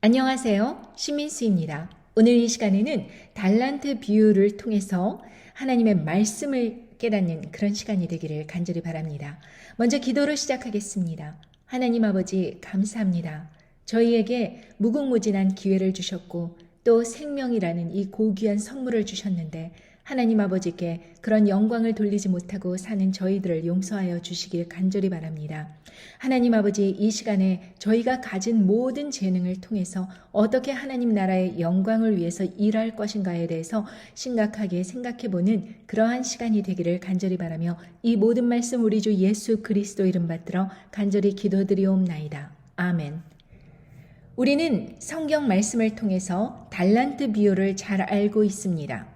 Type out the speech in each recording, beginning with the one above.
안녕하세요. 신민수입니다. 오늘 이 시간에는 달란트 비유를 통해서 하나님의 말씀을 깨닫는 그런 시간이 되기를 간절히 바랍니다. 먼저 기도로 시작하겠습니다. 하나님 아버지 감사합니다. 저희에게 무궁무진한 기회를 주셨고 또 생명이라는 이 고귀한 선물을 주셨는데 하나님 아버지께 그런 영광을 돌리지 못하고 사는 저희들을 용서하여 주시길 간절히 바랍니다. 하나님 아버지, 이 시간에 저희가 가진 모든 재능을 통해서 어떻게 하나님 나라의 영광을 위해서 일할 것인가에 대해서 심각하게 생각해보는 그러한 시간이 되기를 간절히 바라며 이 모든 말씀 우리 주 예수 그리스도 이름 받들어 간절히 기도드리옵나이다. 아멘. 우리는 성경 말씀을 통해서 달란트 비유를 잘 알고 있습니다.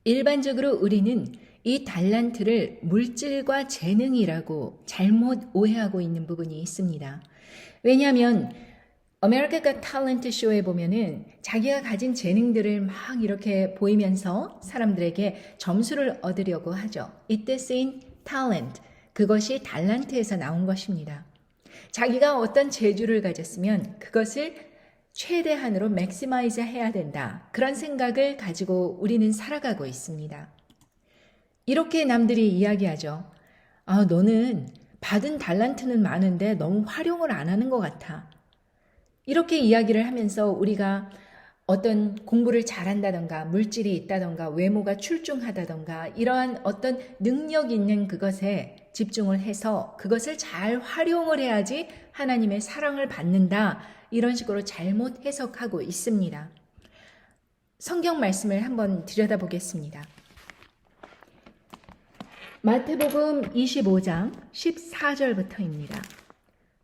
일반적으로 우리는 이 달란트를 물질과 재능이라고 잘못 오해하고 있는 부분이 있습니다. 왜냐하면 아메리카 갓 탤런트 쇼에 보면은 자기가 가진 재능들을 막 이렇게 보이면서 사람들에게 점수를 얻으려고 하죠. It's in talent. 그것이 달란트에서 나온 것입니다. 자기가 어떤 재주를 가졌으면 그것을 최대한으로 맥시마이즈 해야 된다. 그런 생각을 가지고 우리는 살아가고 있습니다. 이렇게 남들이 이야기하죠. 너는 받은 달란트는 많은데 너무 활용을 안 하는 것 같아. 이렇게 이야기를 하면서 우리가 어떤 공부를 잘한다던가 물질이 있다던가 외모가 출중하다던가 이러한 어떤 능력 있는 그것에 집중을 해서 그것을 잘 활용을 해야지 하나님의 사랑을 받는다. 이런 식으로 잘못 해석하고 있습니다. 성경 말씀을 한번 들여다보겠습니다. 마태복음 25장 14절부터입니다.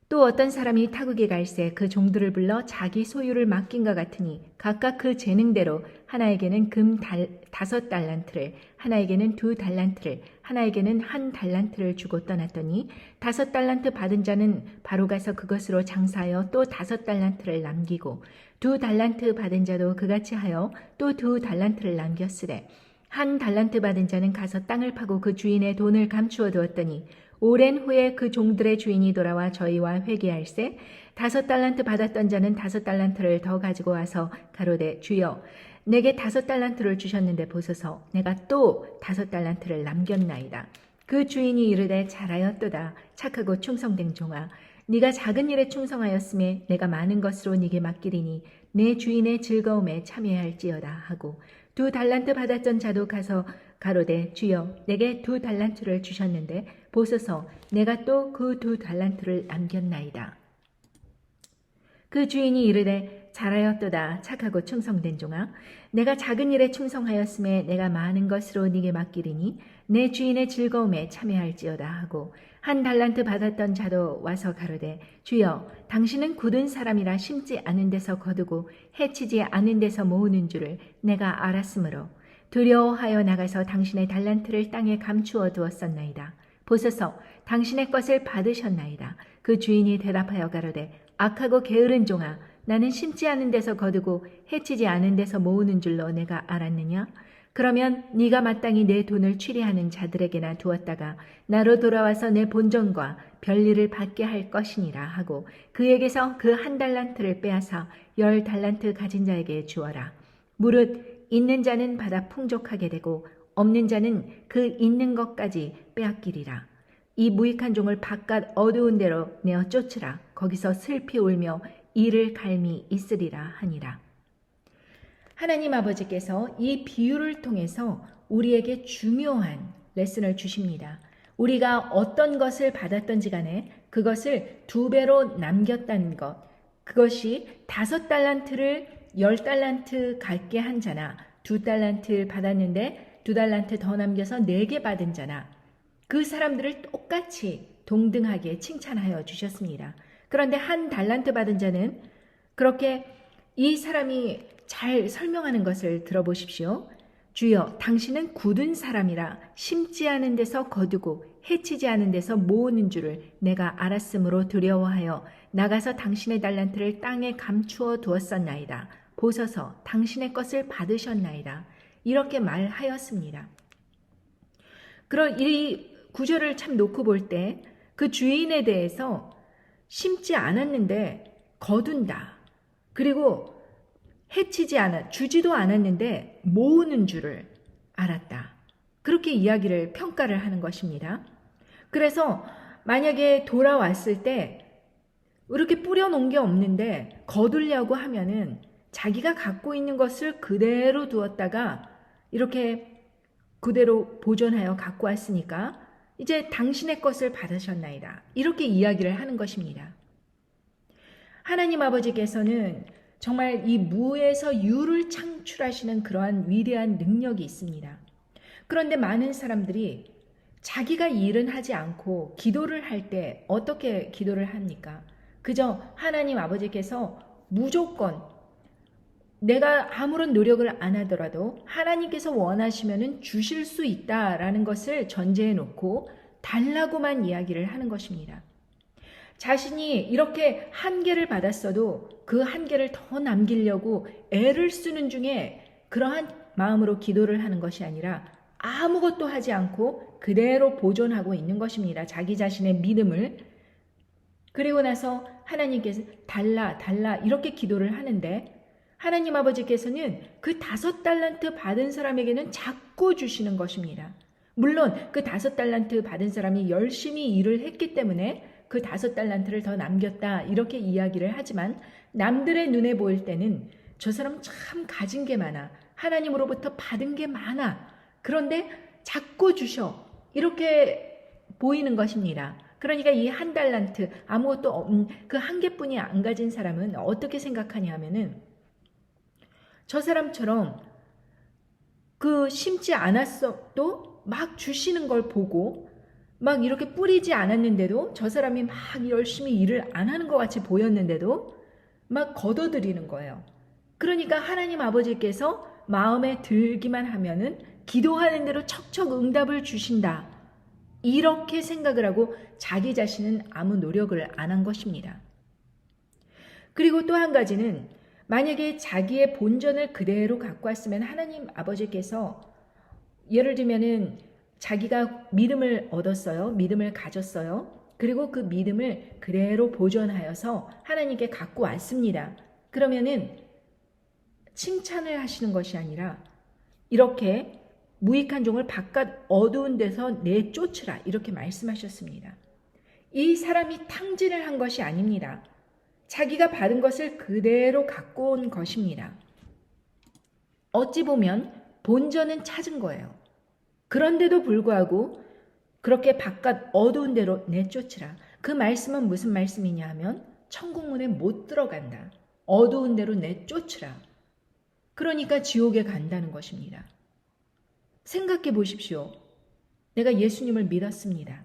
또 어떤 사람이 타국에 갈새 그 종들을 불러 자기 소유를 맡긴과 같으니 각각 그 재능대로 하나에게는 금 5달란트를 하나에게는 2달란트를 하나에게는 1달란트를 주고 떠났더니 5달란트 받은 자는 바로 가서 그것으로 장사하여 또 5달란트를 남기고 2달란트 받은 자도 그같이 하여 또 2달란트를 남겼으되 1달란트 받은 자는 가서 땅을 파고 그 주인의 돈을 감추어 두었더니 오랜 후에 그 종들의 주인이 돌아와 저희와 회개할세 5달란트 받았던 자는 5달란트를 더 가지고 와서 가로되 주여 내게 5달란트를 주셨는데 보소서 내가 또 5달란트를 남겼나이다. 그 주인이 이르되 잘하였도다. 착하고 충성된 종아 네가 작은 일에 충성하였음에 내가 많은 것으로 네게 맡기리니 내 주인의 즐거움에 참여할지어다 하고 2달란트 받았던 자도 가서 가로되 주여 내게 2달란트를 주셨는데 보소서 내가 또 그 2달란트를 남겼나이다. 그 주인이 이르되 잘하였도다. 착하고 충성된 종아 내가 작은 일에 충성하였음에 내가 많은 것으로 네게 맡기리니 내 주인의 즐거움에 참여할지어다 하고 1달란트 받았던 자도 와서 가로되 주여 당신은 굳은 사람이라 심지 않은 데서 거두고 해치지 않은 데서 모으는 줄을 내가 알았으므로 두려워하여 나가서 당신의 달란트를 땅에 감추어 두었었나이다. 보소서 당신의 것을 받으셨나이다. 그 주인이 대답하여 가로되 악하고 게으른 종아 나는 심지 않은 데서 거두고 해치지 않은 데서 모으는 줄로 내가 알았느냐? 그러면 네가 마땅히 내 돈을 취리하는 자들에게나 두었다가 나로 돌아와서 내 본전과 별일을 받게 할 것이니라 하고 그에게서 그 1달란트를 빼앗아 10달란트 가진 자에게 주어라. 무릇 있는 자는 받아 풍족하게 되고 없는 자는 그 있는 것까지 빼앗기리라. 이 무익한 종을 바깥 어두운 데로 내어 쫓으라. 거기서 슬피 울며 이를 갈미 있으리라 하니라. 하나님 아버지께서 이 비유를 통해서 우리에게 중요한 레슨을 주십니다. 우리가 어떤 것을 받았던지 간에 그것을 2배로 남겼다는 것, 그것이 5달란트를 10달란트 갖게 한 자나 2달란트 받았는데 2달란트 더 남겨서 4개 받은 자나 그 사람들을 똑같이 동등하게 칭찬하여 주셨습니다. 그런데 1달란트 받은 자는 그렇게 이 사람이 잘 설명하는 것을 들어보십시오. 주여 당신은 굳은 사람이라 심지 않은 데서 거두고 해치지 않은 데서 모으는 줄을 내가 알았으므로 두려워하여 나가서 당신의 달란트를 땅에 감추어 두었었나이다. 보소서 당신의 것을 받으셨나이다. 이렇게 말하였습니다. 그런 이 구절을 참 놓고 볼 때 그 주인에 대해서 심지 않았는데 거둔다. 그리고 주지도 않았는데 모으는 줄을 알았다. 그렇게 이야기를 평가를 하는 것입니다. 그래서 만약에 돌아왔을 때 이렇게 뿌려놓은 게 없는데 거두려고 하면은 자기가 갖고 있는 것을 그대로 두었다가 이렇게 그대로 보존하여 갖고 왔으니까 이제 당신의 것을 받으셨나이다. 이렇게 이야기를 하는 것입니다. 하나님 아버지께서는 정말 이 무에서 유를 창출하시는 그러한 위대한 능력이 있습니다. 그런데 많은 사람들이 자기가 일은 하지 않고 기도를 할 때 어떻게 기도를 합니까? 그저 하나님 아버지께서 무조건 내가 아무런 노력을 안 하더라도 하나님께서 원하시면 주실 수 있다라는 것을 전제해 놓고 달라고만 이야기를 하는 것입니다. 자신이 이렇게 한계를 받았어도 그 한계를 더 남기려고 애를 쓰는 중에 그러한 마음으로 기도를 하는 것이 아니라 아무것도 하지 않고 그대로 보존하고 있는 것입니다. 자기 자신의 믿음을. 그리고 나서 하나님께서 달라 이렇게 기도를 하는데 하나님 아버지께서는 그 5달란트 받은 사람에게는 자꾸 주시는 것입니다. 물론 그 5달란트 받은 사람이 열심히 일을 했기 때문에 그 5달란트를 더 남겼다 이렇게 이야기를 하지만 남들의 눈에 보일 때는 저 사람 참 가진 게 많아. 하나님으로부터 받은 게 많아. 그런데 자꾸 주셔. 이렇게 보이는 것입니다. 그러니까 이 1달란트 아무것도 없는 그 한 개뿐이 안 가진 사람은 어떻게 생각하냐 하면은 저 사람처럼 그 심지 않았어도 막 주시는 걸 보고 막 이렇게 뿌리지 않았는데도 저 사람이 막 열심히 일을 안 하는 것 같이 보였는데도 막 걷어들이는 거예요. 그러니까 하나님 아버지께서 마음에 들기만 하면은 기도하는 대로 척척 응답을 주신다. 이렇게 생각을 하고 자기 자신은 아무 노력을 안 한 것입니다. 그리고 또 한 가지는 만약에 자기의 본전을 그대로 갖고 왔으면 하나님 아버지께서 예를 들면은 자기가 믿음을 얻었어요. 믿음을 가졌어요. 그리고 그 믿음을 그대로 보존하여서 하나님께 갖고 왔습니다. 그러면은 칭찬을 하시는 것이 아니라 이렇게 무익한 종을 바깥 어두운 데서 내쫓으라 이렇게 말씀하셨습니다. 이 사람이 탕진을 한 것이 아닙니다. 자기가 받은 것을 그대로 갖고 온 것입니다. 어찌 보면 본전은 찾은 거예요. 그런데도 불구하고 그렇게 바깥 어두운 데로 내쫓으라. 그 말씀은 무슨 말씀이냐 하면 천국문에 못 들어간다. 어두운 데로 내쫓으라. 그러니까 지옥에 간다는 것입니다. 생각해 보십시오. 내가 예수님을 믿었습니다.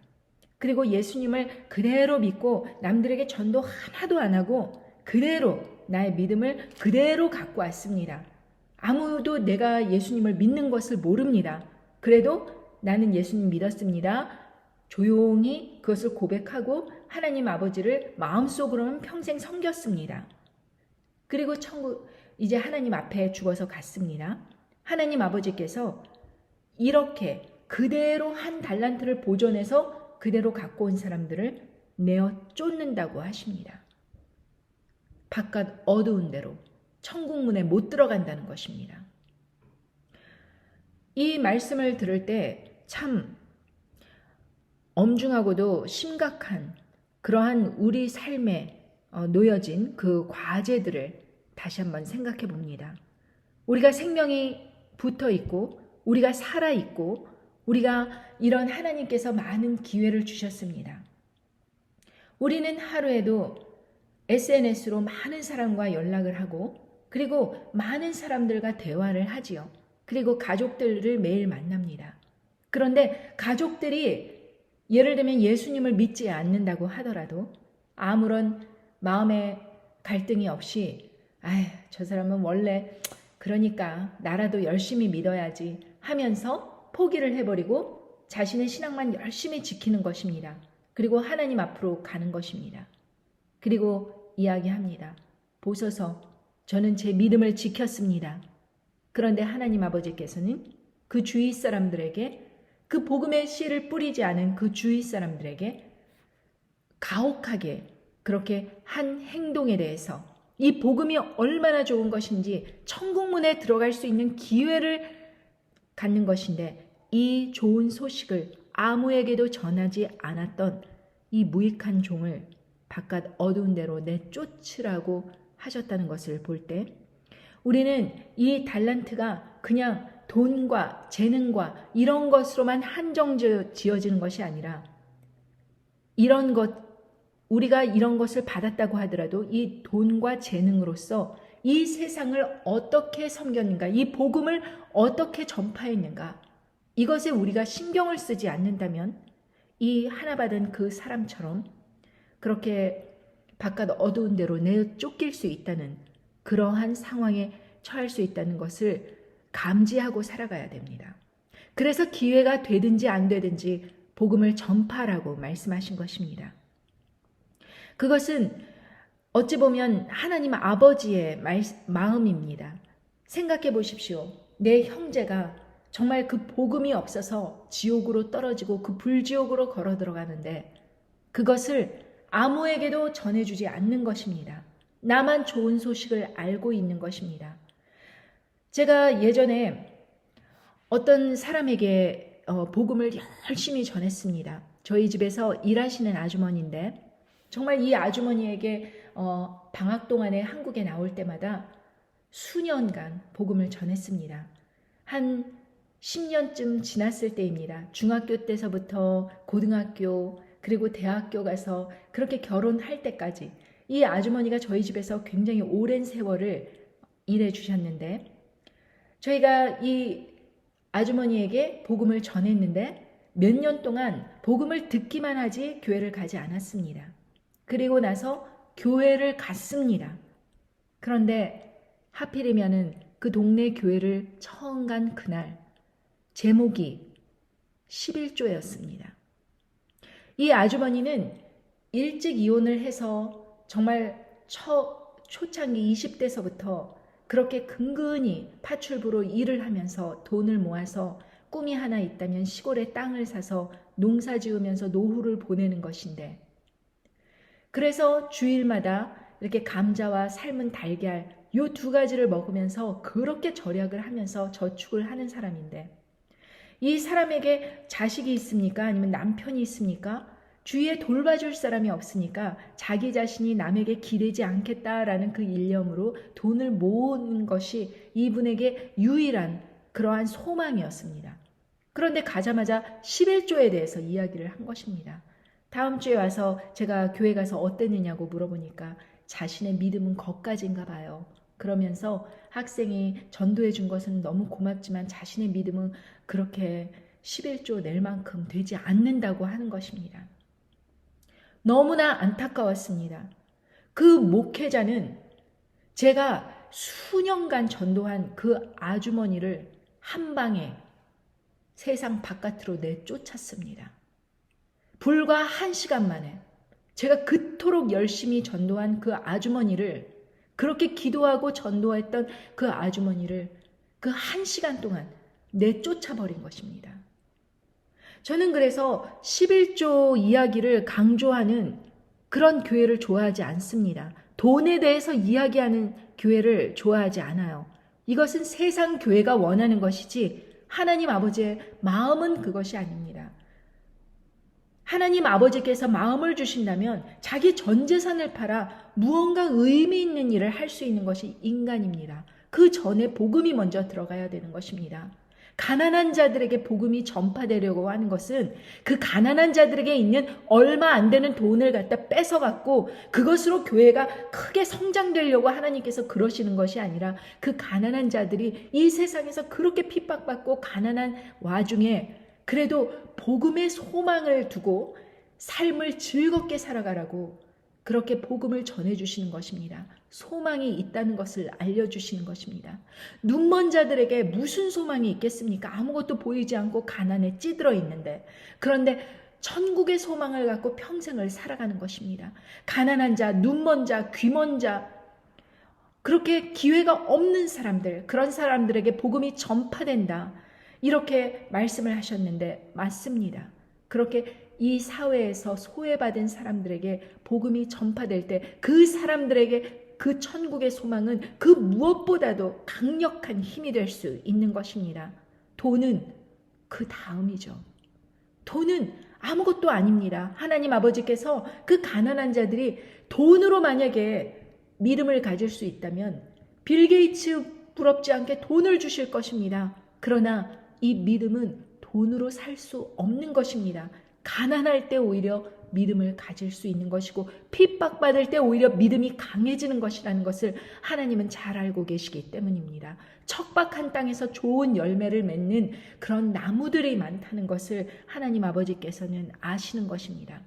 그리고 예수님을 그대로 믿고 남들에게 전도 하나도 안 하고 그대로 나의 믿음을 그대로 갖고 왔습니다. 아무도 내가 예수님을 믿는 것을 모릅니다. 그래도 나는 예수님 믿었습니다. 조용히 그것을 고백하고 하나님 아버지를 마음속으로는 평생 섬겼습니다. 그리고 이제 하나님 앞에 죽어서 갔습니다. 하나님 아버지께서 이렇게 그대로 1달란트를 보존해서 그대로 갖고 온 사람들을 내어 쫓는다고 하십니다. 바깥 어두운 데로 천국문에 못 들어간다는 것입니다. 이 말씀을 들을 때 참 엄중하고도 심각한 그러한 우리 삶에 놓여진 그 과제들을 다시 한번 생각해 봅니다. 우리가 생명이 붙어 있고 우리가 살아 있고 우리가 이런 하나님께서 많은 기회를 주셨습니다. 우리는 하루에도 SNS로 많은 사람과 연락을 하고 그리고 많은 사람들과 대화를 하지요. 그리고 가족들을 매일 만납니다. 그런데 가족들이 예를 들면 예수님을 믿지 않는다고 하더라도 아무런 마음의 갈등이 없이 저 사람은 원래 그러니까 나라도 열심히 믿어야지 하면서 포기를 해버리고 자신의 신앙만 열심히 지키는 것입니다. 그리고 하나님 앞으로 가는 것입니다. 그리고 이야기합니다. 보소서 저는 제 믿음을 지켰습니다. 그런데 하나님 아버지께서는 그 주위 사람들에게 그 복음의 씨를 뿌리지 않은 그 주위 사람들에게 가혹하게 그렇게 한 행동에 대해서 이 복음이 얼마나 좋은 것인지 천국문에 들어갈 수 있는 기회를 갖는 것인데 이 좋은 소식을 아무에게도 전하지 않았던 이 무익한 종을 바깥 어두운 데로 내쫓으라고 하셨다는 것을 볼 때 우리는 이 달란트가 그냥 돈과 재능과 이런 것으로만 한정지어지는 것이 아니라 이런 것, 우리가 이런 것을 받았다고 하더라도 이 돈과 재능으로서 이 세상을 어떻게 섬겼는가, 이 복음을 어떻게 전파했는가, 이것에 우리가 신경을 쓰지 않는다면 이 하나 받은 그 사람처럼 그렇게 바깥 어두운 데로 내쫓길 수 있다는 그러한 상황에 처할 수 있다는 것을 감지하고 살아가야 됩니다. 그래서 기회가 되든지 안 되든지 복음을 전파하라고 말씀하신 것입니다. 그것은 어찌 보면 하나님 아버지의 마음입니다. 생각해 보십시오. 내 형제가 정말 그 복음이 없어서 지옥으로 떨어지고 그 불지옥으로 걸어 들어가는데 그것을 아무에게도 전해주지 않는 것입니다. 나만 좋은 소식을 알고 있는 것입니다. 제가 예전에 어떤 사람에게 복음을 열심히 전했습니다. 저희 집에서 일하시는 아주머니인데 정말 이 아주머니에게 방학 동안에 한국에 나올 때마다 수년간 복음을 전했습니다. 한 10년쯤 지났을 때입니다. 중학교 때서부터 고등학교 그리고 대학교 가서 그렇게 결혼할 때까지 이 아주머니가 저희 집에서 굉장히 오랜 세월을 일해 주셨는데 저희가 이 아주머니에게 복음을 전했는데 몇 년 동안 복음을 듣기만 하지 교회를 가지 않았습니다. 그리고 나서 교회를 갔습니다. 그런데 하필이면은 그 동네 교회를 처음 간 그날 제목이 11조였습니다. 이 아주머니는 일찍 이혼을 해서 정말 초창기 20대서부터 그렇게 근근히 파출부로 일을 하면서 돈을 모아서 꿈이 하나 있다면 시골에 땅을 사서 농사 지으면서 노후를 보내는 것인데 그래서 주일마다 이렇게 감자와 삶은 달걀 요 두 가지를 먹으면서 그렇게 절약을 하면서 저축을 하는 사람인데 이 사람에게 자식이 있습니까? 아니면 남편이 있습니까? 주위에 돌봐줄 사람이 없으니까 자기 자신이 남에게 기대지 않겠다라는 그 일념으로 돈을 모은 것이 이분에게 유일한 그러한 소망이었습니다. 그런데 가자마자 11조에 대해서 이야기를 한 것입니다. 다음 주에 와서 제가 교회 가서 어땠느냐고 물어보니까 자신의 믿음은 거기까지인가 봐요. 그러면서 학생이 전도해 준 것은 너무 고맙지만 자신의 믿음은 그렇게 11조 낼 만큼 되지 않는다고 하는 것입니다. 너무나 안타까웠습니다. 그 목회자는 제가 수년간 전도한 그 아주머니를 한 방에 세상 바깥으로 내쫓았습니다. 불과 1시간 만에 제가 그토록 열심히 전도한 그 아주머니를 그렇게 기도하고 전도했던 그 아주머니를 그 1시간 동안 내쫓아버린 것입니다. 저는 그래서 11조 이야기를 강조하는 그런 교회를 좋아하지 않습니다. 돈에 대해서 이야기하는 교회를 좋아하지 않아요. 이것은 세상 교회가 원하는 것이지 하나님 아버지의 마음은 그것이 아닙니다. 하나님 아버지께서 마음을 주신다면 자기 전 재산을 팔아 무언가 의미 있는 일을 할 수 있는 것이 인간입니다. 그 전에 복음이 먼저 들어가야 되는 것입니다. 가난한 자들에게 복음이 전파되려고 하는 것은 그 가난한 자들에게 있는 얼마 안 되는 돈을 갖다 뺏어갖고 그것으로 교회가 크게 성장되려고 하나님께서 그러시는 것이 아니라 그 가난한 자들이 이 세상에서 그렇게 핍박받고 가난한 와중에 그래도 복음의 소망을 두고 삶을 즐겁게 살아가라고 그렇게 복음을 전해주시는 것입니다. 소망이 있다는 것을 알려주시는 것입니다. 눈먼 자들에게 무슨 소망이 있겠습니까? 아무것도 보이지 않고 가난에 찌들어 있는데 그런데 천국의 소망을 갖고 평생을 살아가는 것입니다. 가난한 자, 눈먼 자, 귀먼 자 그렇게 기회가 없는 사람들 그런 사람들에게 복음이 전파된다. 이렇게 말씀을 하셨는데 맞습니다. 그렇게 이 사회에서 소외받은 사람들에게 복음이 전파될 때 그 사람들에게 그 천국의 소망은 그 무엇보다도 강력한 힘이 될 수 있는 것입니다. 돈은 그 다음이죠. 돈은 아무것도 아닙니다. 하나님 아버지께서 그 가난한 자들이 돈으로 만약에 믿음을 가질 수 있다면 빌 게이츠 부럽지 않게 돈을 주실 것입니다. 그러나 이 믿음은 돈으로 살 수 없는 것입니다. 가난할 때 오히려 믿음을 가질 수 있는 것이고 핍박받을 때 오히려 믿음이 강해지는 것이라는 것을 하나님은 잘 알고 계시기 때문입니다. 척박한 땅에서 좋은 열매를 맺는 그런 나무들이 많다는 것을 하나님 아버지께서는 아시는 것입니다.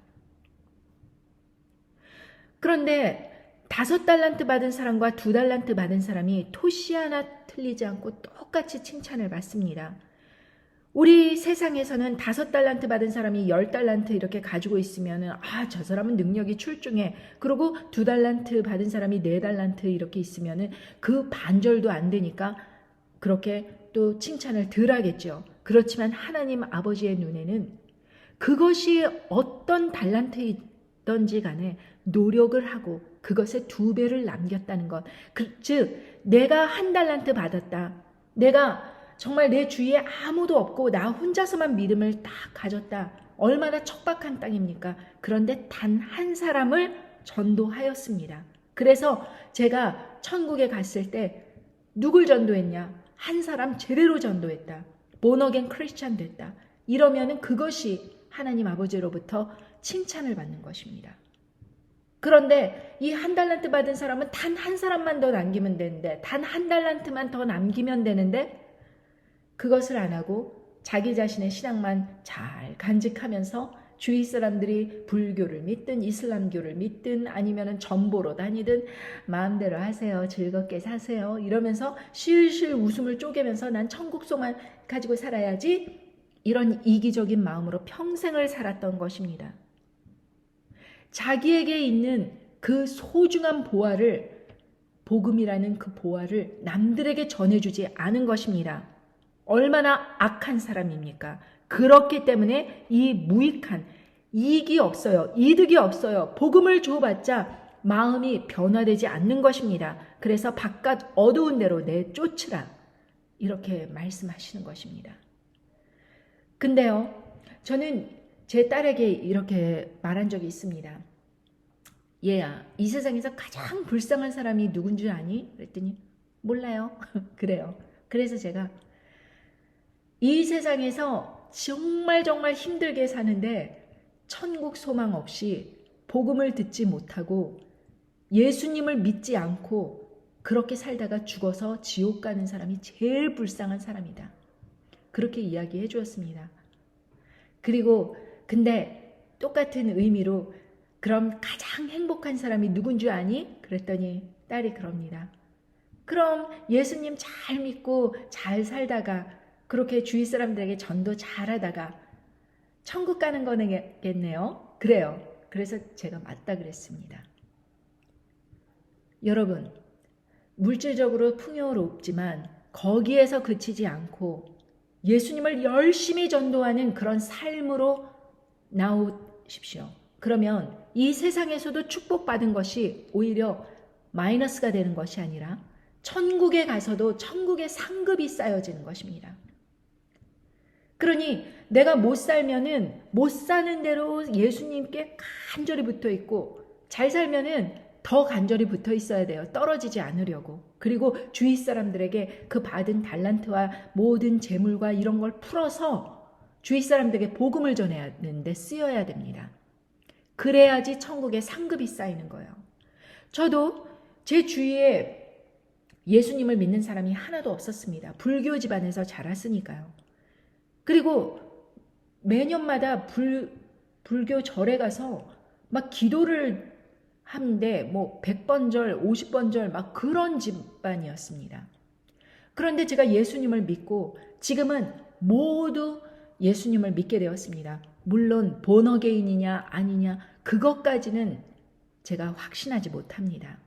그런데 5달란트 받은 사람과 2달란트 받은 사람이 토시 하나 틀리지 않고 똑같이 칭찬을 받습니다. 우리 세상에서는 5달란트 받은 사람이 10달란트 이렇게 가지고 있으면 저 사람은 능력이 출중해. 그리고 2달란트 받은 사람이 4달란트 이렇게 있으면 그 반절도 안 되니까 그렇게 또 칭찬을 덜 하겠죠. 그렇지만 하나님 아버지의 눈에는 그것이 어떤 달란트이든지 간에 노력을 하고 그것의 2배를 남겼다는 것. 즉 내가 1달란트 받았다. 내가 정말 내 주위에 아무도 없고 나 혼자서만 믿음을 딱 가졌다. 얼마나 척박한 땅입니까? 그런데 단 한 사람을 전도하였습니다. 그래서 제가 천국에 갔을 때 누굴 전도했냐? 한 사람 제대로 전도했다. 본어겐 크리스찬 됐다. 이러면은 그것이 하나님 아버지로부터 칭찬을 받는 것입니다. 그런데 이 1달란트 받은 사람은 단 한 사람만 더 남기면 되는데 단 1달란트만 더 남기면 되는데 그것을 안 하고 자기 자신의 신앙만 잘 간직하면서 주위 사람들이 불교를 믿든 이슬람교를 믿든 아니면 전보로 다니든 마음대로 하세요. 즐겁게 사세요. 이러면서 실실 웃음을 쪼개면서 난 천국소만 가지고 살아야지 이런 이기적인 마음으로 평생을 살았던 것입니다. 자기에게 있는 그 소중한 보화를 복음이라는 그 보화를 남들에게 전해주지 않은 것입니다. 얼마나 악한 사람입니까? 그렇기 때문에 이 무익한 이익이 없어요. 이득이 없어요. 복음을 줘봤자 마음이 변화되지 않는 것입니다. 그래서 바깥 어두운 데로 내쫓으라. 이렇게 말씀하시는 것입니다. 근데요, 저는 제 딸에게 이렇게 말한 적이 있습니다. 얘야, 이 세상에서 가장 불쌍한 사람이 누군 줄 아니? 그랬더니 몰라요. 그래요. 그래서 제가 이 세상에서 정말 힘들게 사는데 천국 소망 없이 복음을 듣지 못하고 예수님을 믿지 않고 그렇게 살다가 죽어서 지옥 가는 사람이 제일 불쌍한 사람이다. 그렇게 이야기해 주었습니다. 그리고 근데 똑같은 의미로 그럼 가장 행복한 사람이 누군 줄 아니? 그랬더니 딸이 그럽니다. 그럼 예수님 잘 믿고 잘 살다가 그렇게 주위 사람들에게 전도 잘하다가 천국 가는 거겠네요. 그래요. 그래서 제가 맞다 그랬습니다. 여러분, 물질적으로 풍요롭지만 거기에서 그치지 않고 예수님을 열심히 전도하는 그런 삶으로 나오십시오. 그러면 이 세상에서도 축복받은 것이 오히려 마이너스가 되는 것이 아니라 천국에 가서도 천국의 상급이 쌓여지는 것입니다. 그러니 내가 못 살면은 못 사는 대로 예수님께 간절히 붙어 있고 잘 살면은 더 간절히 붙어 있어야 돼요. 떨어지지 않으려고. 그리고 주위 사람들에게 그 받은 달란트와 모든 재물과 이런 걸 풀어서 주위 사람들에게 복음을 전해야 하는데 쓰여야 됩니다. 그래야지 천국에 상급이 쌓이는 거예요. 저도 제 주위에 예수님을 믿는 사람이 하나도 없었습니다. 불교 집안에서 자랐으니까요. 그리고 매년마다 불교 절에 가서 막 기도를 하는데 100번절, 50번절 막 그런 집안이었습니다. 그런데 제가 예수님을 믿고 지금은 모두 예수님을 믿게 되었습니다. 물론 본어게인이냐 아니냐 그것까지는 제가 확신하지 못합니다.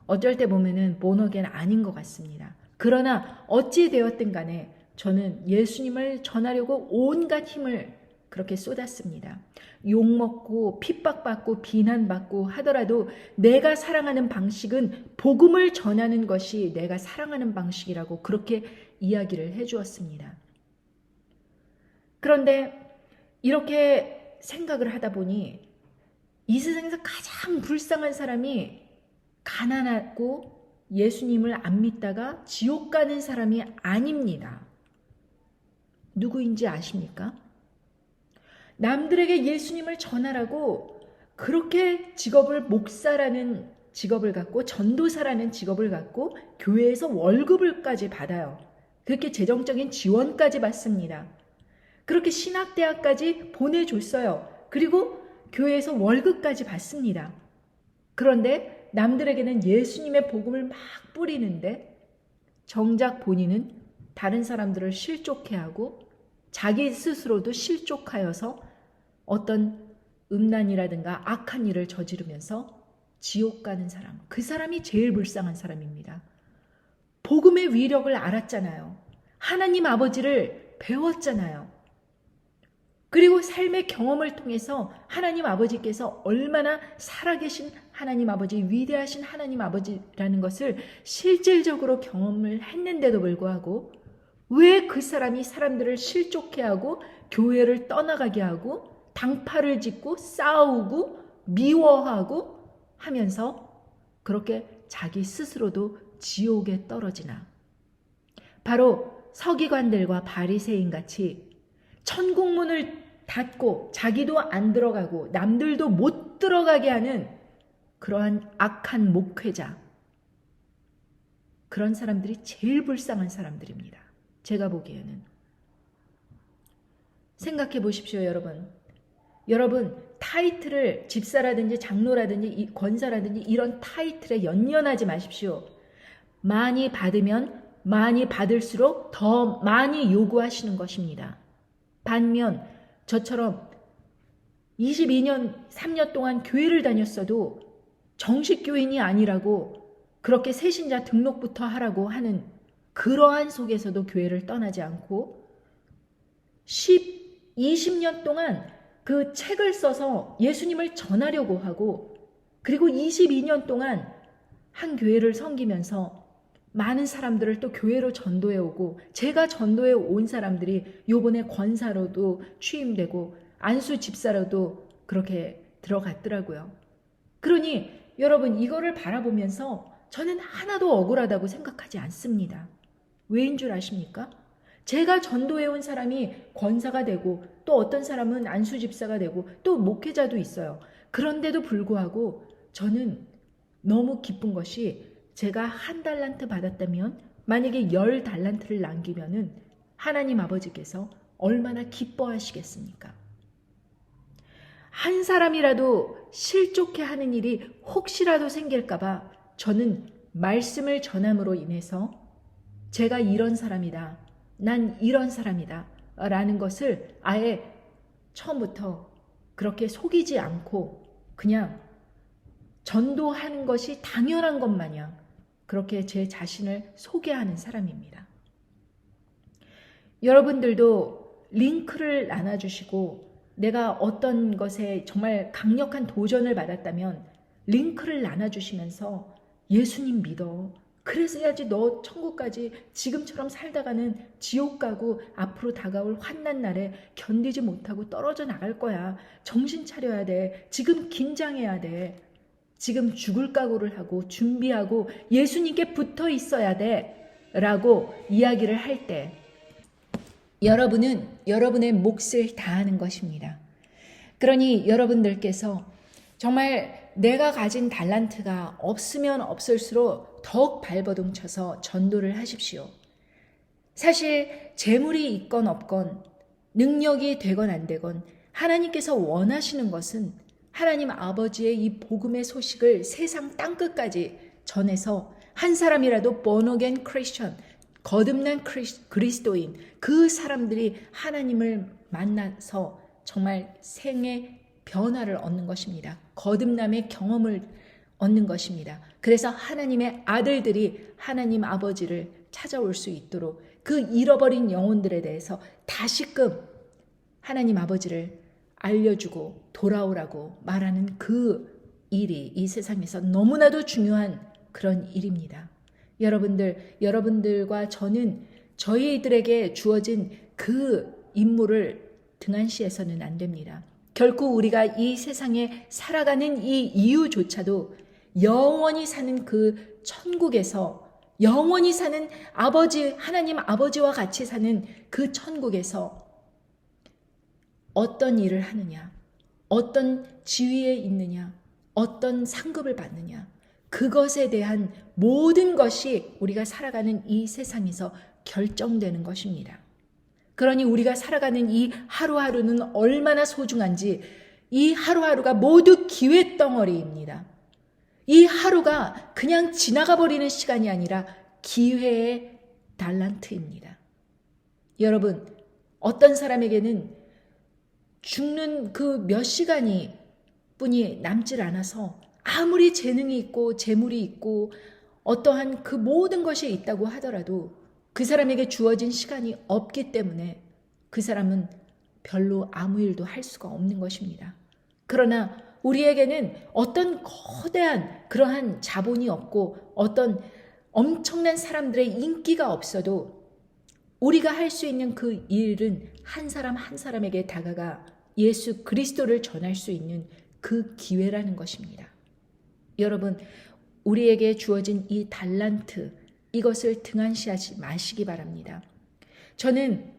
어쩔 때 보면은 본어게인 아닌 것 같습니다. 그러나 어찌 되었든 간에 저는 예수님을 전하려고 온갖 힘을 그렇게 쏟았습니다. 욕먹고 핍박받고 비난받고 하더라도 내가 사랑하는 방식은 복음을 전하는 것이 내가 사랑하는 방식이라고 그렇게 이야기를 해주었습니다. 그런데 이렇게 생각을 하다 보니 이 세상에서 가장 불쌍한 사람이 가난하고 예수님을 안 믿다가 지옥 가는 사람이 아닙니다. 누구인지 아십니까? 남들에게 예수님을 전하라고 그렇게 직업을 목사라는 직업을 갖고 전도사라는 직업을 갖고 교회에서 월급을까지 받아요. 그렇게 재정적인 지원까지 받습니다. 그렇게 신학대학까지 보내줬어요. 그리고 교회에서 월급까지 받습니다. 그런데 남들에게는 예수님의 복음을 막 뿌리는데 정작 본인은 다른 사람들을 실족해 하고 자기 스스로도 실족하여서 어떤 음란이라든가 악한 일을 저지르면서 지옥 가는 사람, 그 사람이 제일 불쌍한 사람입니다. 복음의 위력을 알았잖아요. 하나님 아버지를 배웠잖아요. 그리고 삶의 경험을 통해서 하나님 아버지께서 얼마나 살아계신 하나님 아버지, 위대하신 하나님 아버지라는 것을 실질적으로 경험을 했는데도 불구하고 왜 그 사람이 사람들을 실족해 하고 교회를 떠나가게 하고 당파를 짓고 싸우고 미워하고 하면서 그렇게 자기 스스로도 지옥에 떨어지나. 바로 서기관들과 바리새인 같이 천국문을 닫고 자기도 안 들어가고 남들도 못 들어가게 하는 그러한 악한 목회자, 그런 사람들이 제일 불쌍한 사람들입니다. 제가 보기에는. 생각해 보십시오, 여러분. 여러분, 타이틀을 집사라든지 장로라든지 권사라든지 이런 타이틀에 연연하지 마십시오. 많이 받으면 많이 받을수록 더 많이 요구하시는 것입니다. 반면 저처럼 22년, 3년 동안 교회를 다녔어도 정식 교인이 아니라고 그렇게 새신자 등록부터 하라고 하는 그러한 속에서도 교회를 떠나지 않고 20년 동안 그 책을 써서 예수님을 전하려고 하고 그리고 22년 동안 한 교회를 섬기면서 많은 사람들을 또 교회로 전도해 오고 제가 전도해 온 사람들이 요번에 권사로도 취임되고 안수 집사로도 그렇게 들어갔더라고요. 그러니 여러분 이거를 바라보면서 저는 하나도 억울하다고 생각하지 않습니다. 왜인 줄 아십니까? 제가 전도해 온 사람이 권사가 되고 또 어떤 사람은 안수 집사가 되고 또 목회자도 있어요. 그런데도 불구하고 저는 너무 기쁜 것이 제가 1달란트 받았다면 만약에 10달란트를 남기면은 하나님 아버지께서 얼마나 기뻐하시겠습니까? 한 사람이라도 실족해 하는 일이 혹시라도 생길까봐 저는 말씀을 전함으로 인해서 제가 이런 사람이다. 난 이런 사람이다. 라는 것을 아예 처음부터 그렇게 속이지 않고 그냥 전도하는 것이 당연한 것 마냥 그렇게 제 자신을 소개하는 사람입니다. 여러분들도 링크를 나눠주시고 내가 어떤 것에 정말 강력한 도전을 받았다면 링크를 나눠주시면서 예수님 믿어. 그래서야지 너 천국까지 지금처럼 살다가는 지옥 가고 앞으로 다가올 환난 날에 견디지 못하고 떨어져 나갈 거야. 정신 차려야 돼. 지금 긴장해야 돼. 지금 죽을 각오를 하고 준비하고 예수님께 붙어 있어야 돼. 라고 이야기를 할 때 여러분은 여러분의 몫을 다하는 것입니다. 그러니 여러분들께서 정말 내가 가진 달란트가 없으면 없을수록 더욱 발버둥 쳐서 전도를 하십시오. 사실 재물이 있건 없건 능력이 되건 안 되건 하나님께서 원하시는 것은 하나님 아버지의 이 복음의 소식을 세상 땅끝까지 전해서 한 사람이라도 born again Christian, 거듭난 그리스도인 그 사람들이 하나님을 만나서 정말 생의 변화를 얻는 것입니다. 거듭남의 경험을 얻는 것입니다. 그래서 하나님의 아들들이 하나님 아버지를 찾아올 수 있도록 그 잃어버린 영혼들에 대해서 다시금 하나님 아버지를 알려주고 돌아오라고 말하는 그 일이 이 세상에서 너무나도 중요한 그런 일입니다. 여러분들과 저는 저희들에게 주어진 그 임무를 등한시해서는 안 됩니다. 결코 우리가 이 세상에 살아가는 이 이유조차도 영원히 사는 그 천국에서, 영원히 사는 아버지, 하나님 아버지와 같이 사는 그 천국에서 어떤 일을 하느냐, 어떤 지위에 있느냐, 어떤 상급을 받느냐, 그것에 대한 모든 것이 우리가 살아가는 이 세상에서 결정되는 것입니다. 그러니 우리가 살아가는 이 하루하루는 얼마나 소중한지, 이 하루하루가 모두 기회 덩어리입니다. 이 하루가 그냥 지나가 버리는 시간이 아니라 기회의 달란트입니다. 여러분, 어떤 사람에게는 죽는 그 몇 시간이 뿐이 남질 않아서 아무리 재능이 있고 재물이 있고 어떠한 그 모든 것이 있다고 하더라도 그 사람에게 주어진 시간이 없기 때문에 그 사람은 별로 아무 일도 할 수가 없는 것입니다. 그러나 우리에게는 어떤 거대한 그러한 자본이 없고 어떤 엄청난 사람들의 인기가 없어도 우리가 할 수 있는 그 일은 한 사람 한 사람에게 다가가 예수 그리스도를 전할 수 있는 그 기회라는 것입니다. 여러분, 우리에게 주어진 이 달란트, 이것을 등한시하지 마시기 바랍니다. 저는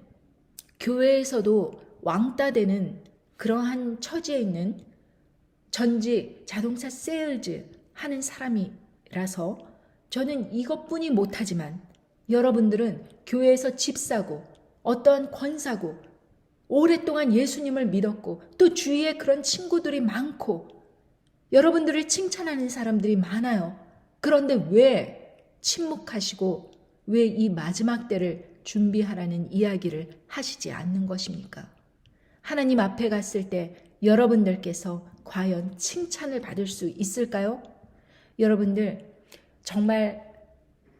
교회에서도 왕따 되는 그러한 처지에 있는 전직 자동차 세일즈 하는 사람이라서 저는 이것뿐이 못하지만 여러분들은 교회에서 집 사고 어떠한 권사고 오랫동안 예수님을 믿었고 또 주위에 그런 친구들이 많고 여러분들을 칭찬하는 사람들이 많아요. 그런데 왜 침묵하시고 왜 이 마지막 때를 준비하라는 이야기를 하시지 않는 것입니까? 하나님 앞에 갔을 때 여러분들께서 과연 칭찬을 받을 수 있을까요? 여러분들 정말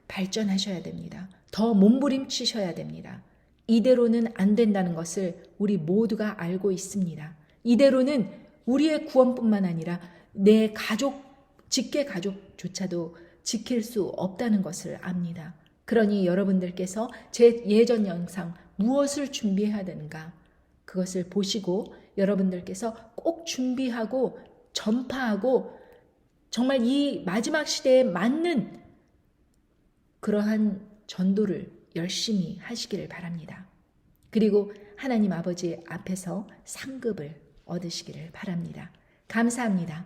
발전하셔야 됩니다. 더 몸부림치셔야 됩니다. 이대로는 안 된다는 것을 우리 모두가 알고 있습니다. 이대로는 우리의 구원뿐만 아니라 내 가족, 직계 가족조차도 지킬 수 없다는 것을 압니다. 그러니 여러분들께서 제 예전 영상 무엇을 준비해야 되는가 그것을 보시고 여러분들께서 꼭 준비하고 전파하고 정말 이 마지막 시대에 맞는 그러한 전도를 열심히 하시기를 바랍니다. 그리고 하나님 아버지 앞에서 상급을 얻으시기를 바랍니다. 감사합니다.